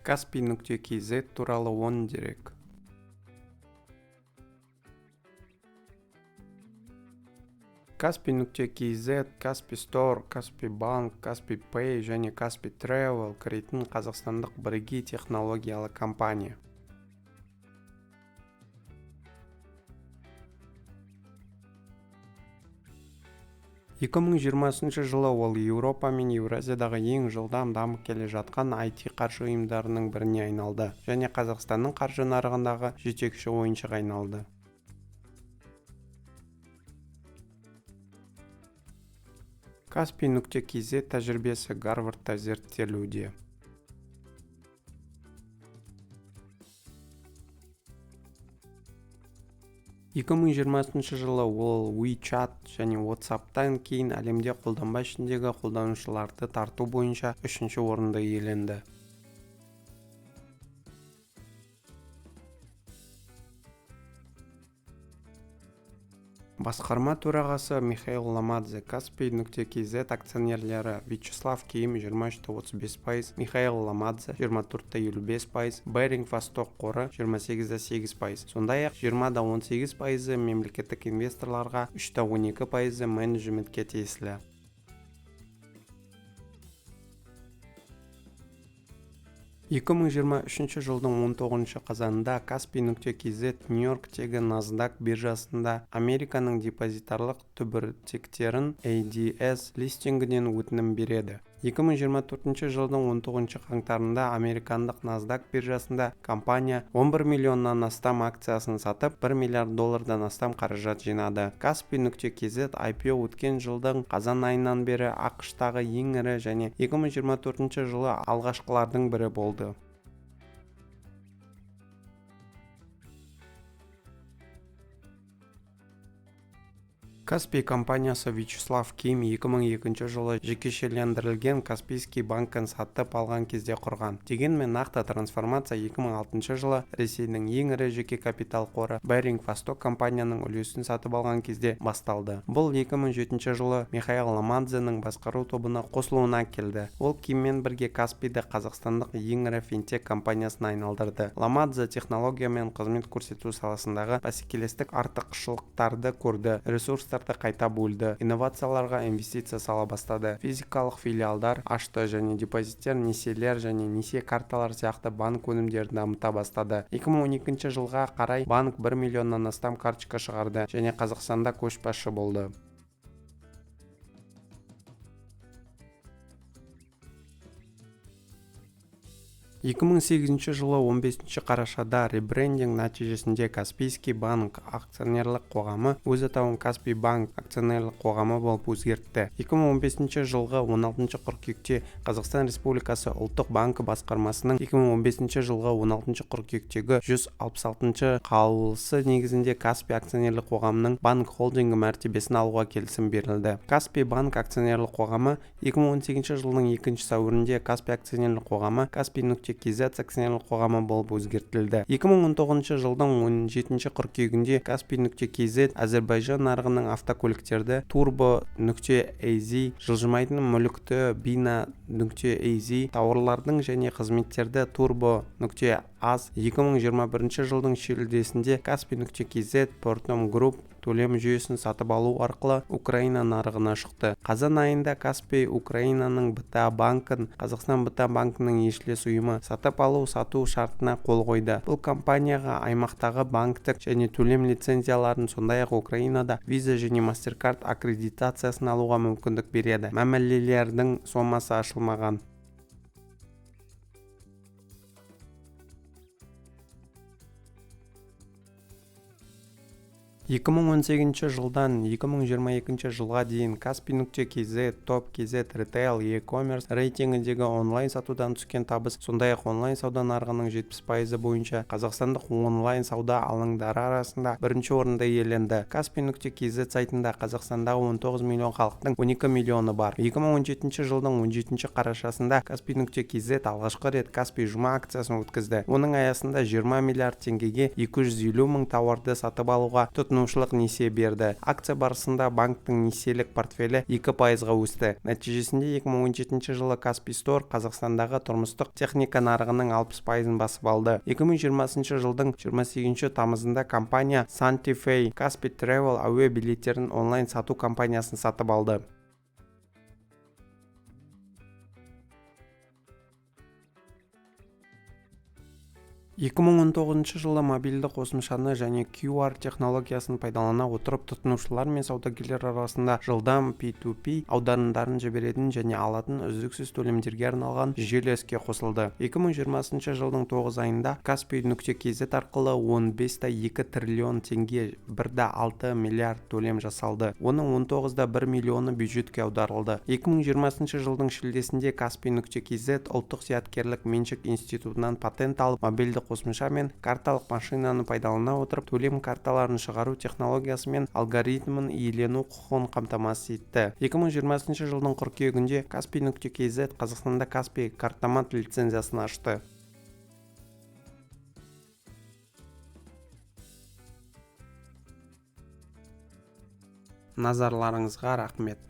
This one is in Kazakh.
Kaspi.kz туралы 10 дерек. Kaspi.kz, Kaspi Store, Kaspi Bank, Kaspi Pay және Kaspi Travel кіретін қазақстандық бірегей технологиялы компания. Екі мың жиырмасыншы жылы ол Еуропа мен Еуразиядағы ең жылдам дамып келе жатқан IT қаржы ұйымдарының біріне айналды және Қазақстанның қаржы нарығындағы жетекші ойыншыға айналды. Kaspi.kz тәжірибесі Гарвардта зерттелуде. Екі мың жиырмасыншы жылы ол WeChat және WhatsApp'тан кейін әлемде қолданба ішіндегі қолданушыларды тарту бойынша 3-ші орынды иеленді. Басқарма төрағасы Михаил Ламадзе, Kaspi.kz акционерлері Вячеслав Ким 23,35%, Михаил Ламадзе 24,55%, Беринг Восток қоры 28,8%. Сондай-ақ 20,18% мемлекеттік инвесторларға, 3,12% менеджментке тиесілі. 2023 жылдың 19 қазанында Kaspi.kz Нью-Йорктегі NASDAQ биржасында Американың депозитарлық түбіртектерін ADS листингінен өтінім береді. 2024 жылдың 19 қаңтарында американдық NASDAQ биржасында компания 11 миллионнан астам акциясын сатып, $1 миллиард астам қаражат жинады. Kaspi.kz IPO өткен жылдың қазан айынан бері ақш-тағы ең ірі және 2024 жылы алғашқылардың бірі болды. Kaspi компаниясы Вячеслав Ким 2002 жылы жекешелендірілген Каспийский банкін сатып алған кезде құрған. Дегенмен нақты трансформация 2006 жылы Ресейдің ең ірі жеке капитал қоры Беринг Восток компанияның үлесін сатып алған кезде басталды. Бұл 2007 жылы Михаил Ламадзенің басқару тобына қосылуына келді. Ол Киммен бірге Каспиді қазақстандық ең ірі финтек компаниясына айналдырды. Ламадзе технология мен қызмет көрсету саласындағы бәсекелестік артықшылықтарды көрді. Ресурстарды қайта бөлді, инновацияларға инвестиция сала бастады, физикалық филиалдар ашты және депозиттер, несиелер және несие карталар сияқты банк өнімдерін дамыта бастады. 2012 жылға қарай банк 1 миллионнан астам карточка шығарды және Қазақстанда көшбасшы болды. 2008 жылы 15 қарашада ребрендинг нәтижесінде Каспийский банк акционерлік қоғамы өз атауын Kaspi Bank акционерлік қоғамы болып өзгертті. 2015 жылғы 16 қыркүйекте Қазақстан Республикасы ұлттық банкі басқармасының 2015 жылғы 16 қыркүйектегі 166 қаулысы негізінде Kaspi акционерлік қоғамының банк холдингі мәртебесін алуға келісім берілді. Kaspi Bank акционерлік қоғамы 2018 жылдың 2 сәуірінде Kaspi акционерлік қоғамы Kaspi.kz акционерлік қоғамы болып өзгертілді. 2019 жылдың 17 қыркүйегінде Kaspi.kz Әзербайжан нарығының автокөліктерді Turbo.az, жылжымайтын мүлікті Bina.az, тауарлардың және қызметтерді Turbo.az, 2021 жылдың шілдесінде Kaspi.kz Portom Group төлем жүйесін сатып алу арқылы Украина нарығына шықты. Қазан айында Kaspi Украинаның БТА банкін Қазақстан БТА банкінің еншілес ұйымы сатып алу-сату шартына қол қойды. Бұл компанияға аймақтағы банктік және төлем лицензияларын, сондай-ақ Украинада Visa және MasterCard аккредитациясын алуға мүмкіндік береді. Мәмілелердің сомасы ашылмаған. 2018 жылдан 2022 жылға дейін Kaspi.kz, Top.kz, Retail, e-commerce рейтингіндегі онлайн сатудан түскен табыс, сондай-ақ онлайн сауда нарығының 70% бойынша қазақстандық онлайн сауда алаңдары арасында бірінші орынды иеленді. Kaspi.kz сайтында Қазақстандағы 19 миллион халықтың 12 миллионы бар. 2017 жылдың 17 қарашасында Kaspi.kz алғашқы рет Kaspi жұма акциясын өткізді. Оның аясында 20 миллиард теңгеге 250 мың тауарды сатып алуға тұтынды. тұтынушылық несие берді. Акция барысында банктың несиелік портфелі 2%-ға өсті. Нәтижесінде 2017 жылы Каспий Стор Қазақстандағы тұрмыстық техника нарығының 60%-ын басып алды. 2020 жылдың 28 тамызында компания Santa Fe Каспий Travel әуе билеттерін онлайн сату компаниясын сатып алды. 2019 жылы мобильді қосымшаны және QR технологиясын пайдалана отырып тұтынушылар мен саудагерлер арасында жылдам P2P аударымдарын жіберетін және алатын үздіксіз төлемдерге арналған жүйе іске қосылды. 2020 жылдың 9 айында Kaspi.kz арқылы 15,2 триллион теңге 1,6 миллиард төлем жасалды. Оның 19,1 миллионы бюджетке аударылды. 2020 жылдың шілдесінде Kaspi.kz ұлттық зияткерлік меншік институтынан патент алып, мобильді қосымша мен карталық машинаны пайдалана отырып төлем карталарын шығару технологиясы мен алгоритмін иелену құқығын қамтамасыз етті. 2020 жылдың қыркүйегінде Kaspi.kz Қазақстанда Kaspi картамат лицензиясын ашты. Назарларыңызға рахмет.